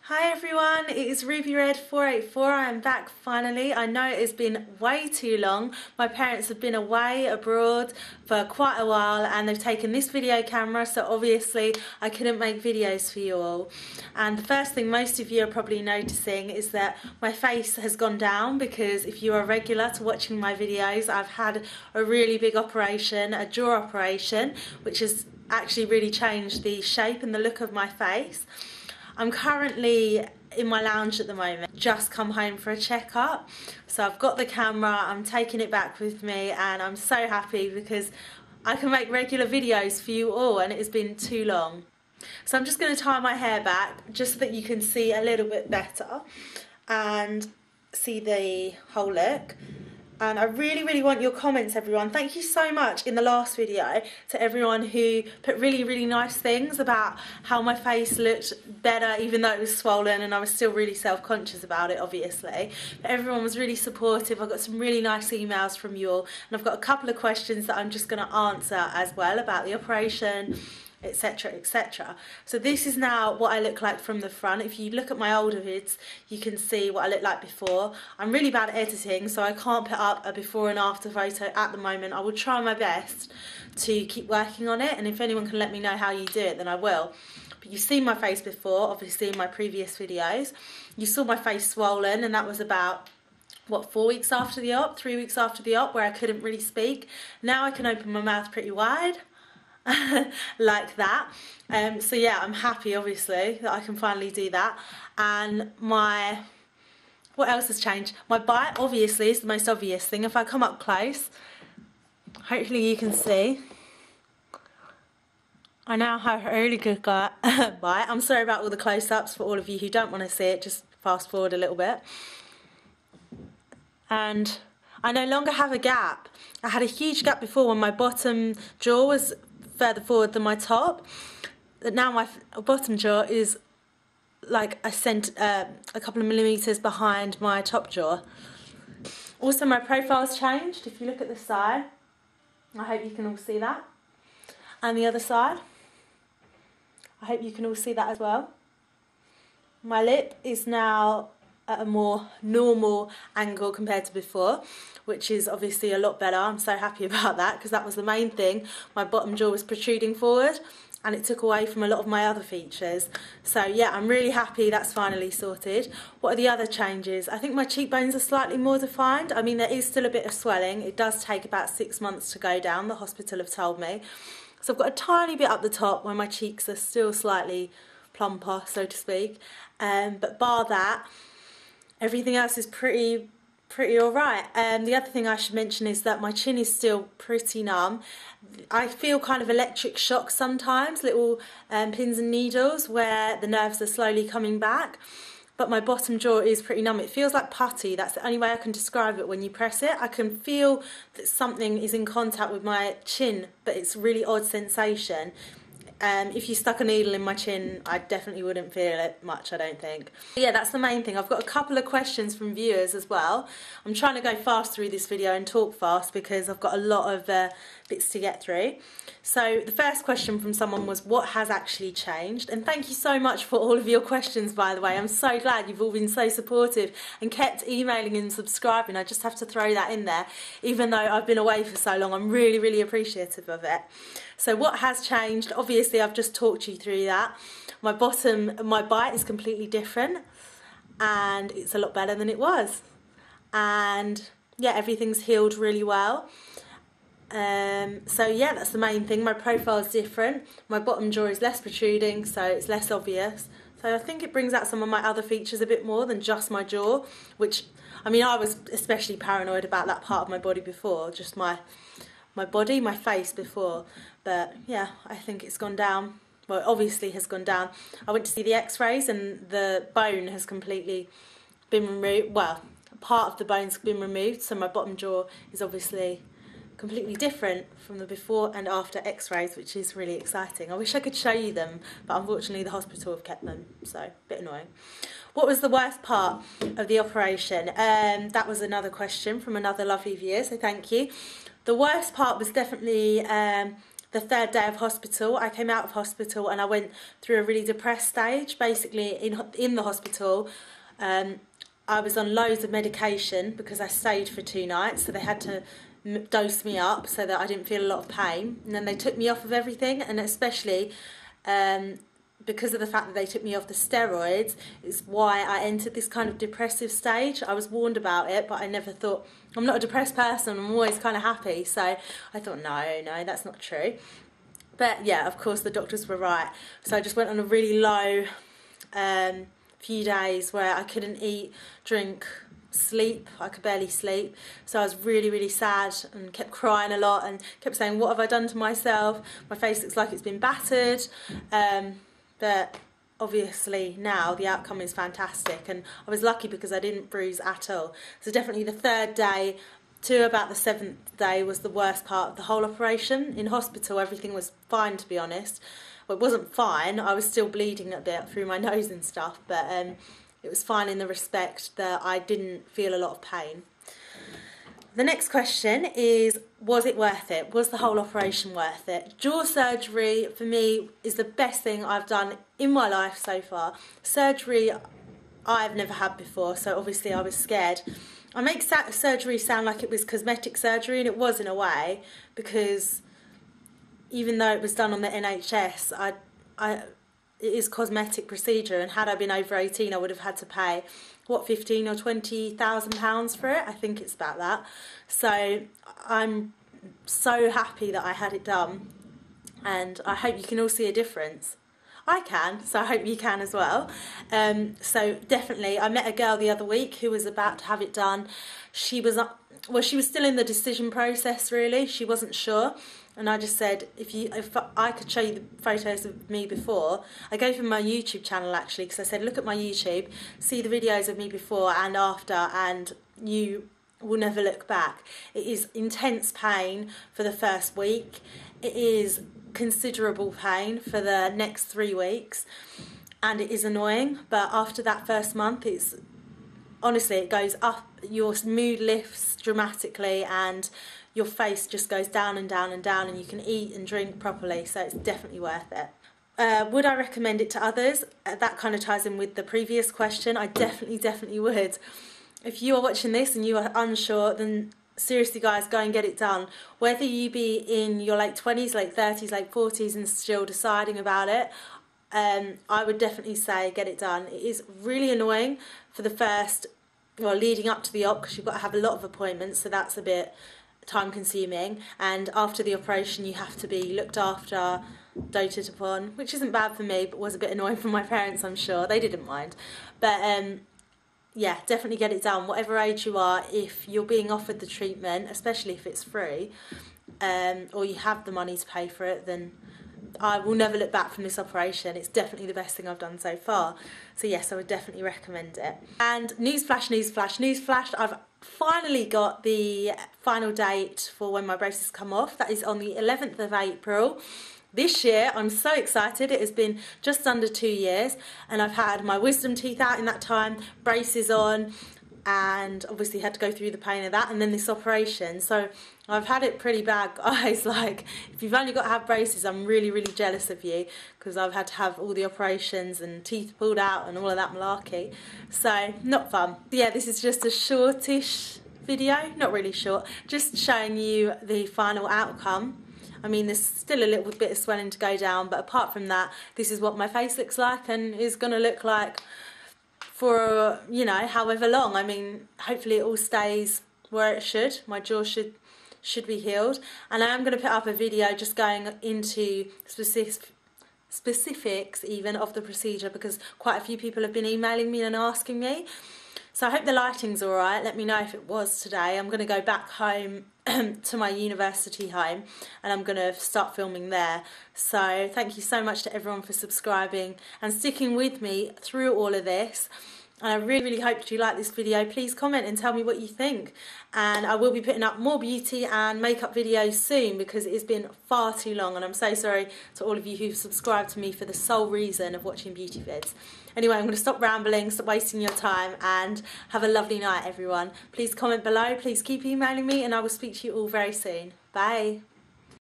Hi everyone, it is Ruby Red 484. I am back finally. I know it has been way too long. My parents have been away abroad for quite a while and they've taken this video camera, so obviously I couldn't make videos for you all. And the first thing most of you are probably noticing is that my face has gone down, because if you are regular to watching my videos, I've had a really big operation, a jaw operation, which has actually really changed the shape and the look of my face. I'm currently in my lounge at the moment, just come home for a checkup. So I've got the camera, I'm taking it back with me, and I'm so happy because I can make regular videos for you all, and it has been too long. So I'm just going to tie my hair back just so that you can see a little bit better and see the whole look. And I really want your comments, everyone. Thank you so much in the last video to everyone who put really nice things about how my face looked better, even though it was swollen and I was still really self-conscious about it, obviously. But everyone was really supportive. I got some really nice emails from you all, and I've got a couple of questions that I'm just going to answer as well about the operation, etc, etc. So this is now what I look like from the front. If you look at my older vids, you can see what I looked like before. I'm really bad at editing, so I can't put up a before and after photo at the moment. I will try my best to keep working on it, and if anyone can let me know how you do it, then I will. But you've seen my face before, obviously, in my previous videos. You saw my face swollen, and that was about, what, 4 weeks after the op, 3 weeks after the op, where I couldn't really speak. Now I can open my mouth pretty wide. Like that. So yeah, I'm happy obviously that I can finally do that. And what else has changed? My bite obviously is the most obvious thing. If I come up close, hopefully you can see, I now have a really good bite. I'm sorry about all the close-ups. For all of you who don't want to see it, just fast forward a little bit. And I no longer have a gap. I had a huge gap before when my bottom jaw was further forward than my top. Now my bottom jaw is like a couple of millimeters behind my top jaw. Also, my profile's changed. If you look at the side, I hope you can all see that, and the other side, I hope you can all see that as well. My lip is now at a more normal angle compared to before, which is obviously a lot better. I'm so happy about that, because that was the main thing. My bottom jaw was protruding forward and it took away from a lot of my other features. So yeah, I'm really happy that's finally sorted. What are the other changes? I think my cheekbones are slightly more defined. I mean, there is still a bit of swelling. It does take about 6 months to go down, the hospital have told me. So I've got a tiny bit up the top where my cheeks are still slightly plumper, so to speak. But bar that, everything else is pretty alright. The other thing I should mention is that my chin is still pretty numb. I feel kind of electric shock sometimes, little pins and needles where the nerves are slowly coming back. But my bottom jaw is pretty numb. It feels like putty. That's the only way I can describe it. When you press it, I can feel that something is in contact with my chin, but it's a really odd sensation. If you stuck a needle in my chin, I definitely wouldn't feel it much, I don't think. Yeah, that's the main thing. I've got a couple of questions from viewers as well. I'm trying to go fast through this video and talk fast because I've got a lot of bits to get through. So the first question from someone was, what has actually changed? And thank you so much for all of your questions, by the way. I'm so glad you've all been so supportive and kept emailing and subscribing. I just have to throw that in there. Even though I've been away for so long, I'm really appreciative of it. So what has changed? Obviously, I've just talked you through that. My bite is completely different, and it's a lot better than it was. And yeah, everything's healed really well. So yeah, that's the main thing. My profile is different. My bottom jaw is less protruding, so it's less obvious. So I think it brings out some of my other features a bit more than just my jaw, which, I mean, I was especially paranoid about that part of my body before, just my body, my face before. But yeah, I think it's gone down. Well, it obviously has gone down. I went to see the x-rays and the bone has completely been removed. Well, part of the bone's been removed, so my bottom jaw is obviously completely different from the before and after x-rays, which is really exciting. I wish I could show you them, but unfortunately the hospital have kept them, so a bit annoying. What was the worst part of the operation? That was another question from another lovely viewer, so thank you. The worst part was definitely the third day of hospital. I came out of hospital and I went through a really depressed stage. Basically, in the hospital, I was on loads of medication because I stayed for 2 nights, so they had to dose me up so that I didn't feel a lot of pain. And then they took me off of everything, and especially because of the fact that they took me off the steroids is why I entered this kind of depressive stage. I was warned about it, but I never thought, I'm not a depressed person, I'm always kind of happy. So I thought, no, that's not true. But yeah, of course the doctors were right. So I just went on a really low few days where I couldn't eat, drink, sleep. I could barely sleep. So I was really, really sad and kept crying a lot and kept saying, what have I done to myself? My face looks like it's been battered. But obviously now the outcome is fantastic, and I was lucky because I didn't bruise at all. So definitely the third day to about the 7th day was the worst part of the whole operation. In hospital everything was fine, to be honest. Well, it wasn't fine, I was still bleeding a bit through my nose and stuff, but it was fine in the respect that I didn't feel a lot of pain. The next question is, was it worth it? Was the whole operation worth it? Jaw surgery, for me, is the best thing I've done in my life so far. Surgery I've never had before, so obviously I was scared. I make surgery sound like it was cosmetic surgery, and it was in a way, because even though it was done on the NHS, it is cosmetic procedure, and had I been over 18 I would have had to pay what, 15 or 20,000 pounds for it. I think it's about that. So I'm so happy that I had it done, and I hope you can all see a difference. I can, so I hope you can as well. So definitely, I met a girl the other week who was about to have it done. She was still in the decision process, really. She wasn't sure. And I just said, if I could show you the photos of me before, I gave him my YouTube channel actually, because I said, look at my YouTube, see the videos of me before and after, and you will never look back. It is intense pain for the first week. It is considerable pain for the next 3 weeks, and it is annoying. But after that first month, honestly, it goes up. Your mood lifts dramatically, and your face just goes down and down and down, and you can eat and drink properly, so it's definitely worth it. Would I recommend it to others? That kind of ties in with the previous question. I definitely would. If you are watching this and you are unsure, then seriously guys, go and get it done. Whether you be in your late 20s, late 30s, late 40s and still deciding about it, I would definitely say get it done. It is really annoying for the first, leading up to the op, because you've got to have a lot of appointments, so that's a bit time consuming, and after the operation you have to be looked after, doted upon, which isn't bad for me but was a bit annoying for my parents. I'm sure they didn't mind, but yeah, definitely get it done whatever age you are. If you're being offered the treatment, especially if it's free, or you have the money to pay for it, then I will never look back from this operation. It's definitely the best thing I've done so far. So yes, I would definitely recommend it. And newsflash, I've finally got the final date for when my braces come off. That is on the 11th of April this year. I'm so excited. It has been just under 2 years, and I've had my wisdom teeth out in that time, braces on, and obviously had to go through the pain of that, and then this operation. So I've had it pretty bad, guys. Like, if you've only got to have braces, I'm really jealous of you, because I've had to have all the operations and teeth pulled out and all of that malarkey. So not fun. Yeah, this is just a shortish video, not really short, just showing you the final outcome. I mean, there's still a little bit of swelling to go down, but apart from that, this is what my face looks like and is going to look like for, however long. I mean, hopefully it all stays where it should. My jaw should be healed, and I am going to put up a video just going into specifics even of the procedure, because quite a few people have been emailing me and asking me. So I hope the lighting's alright. Let me know if it was today. I'm going to go back home to my university home, and I'm going to start filming there. So thank you so much to everyone for subscribing and sticking with me through all of this. And I really hope you like this video. Please comment and tell me what you think. And I will be putting up more beauty and makeup videos soon, because it has been far too long, and I'm so sorry to all of you who've subscribed to me for the sole reason of watching beauty vids. Anyway, I'm going to stop rambling, stop wasting your time, and have a lovely night, everyone. Please comment below, please keep emailing me, and I will speak to you all very soon. Bye.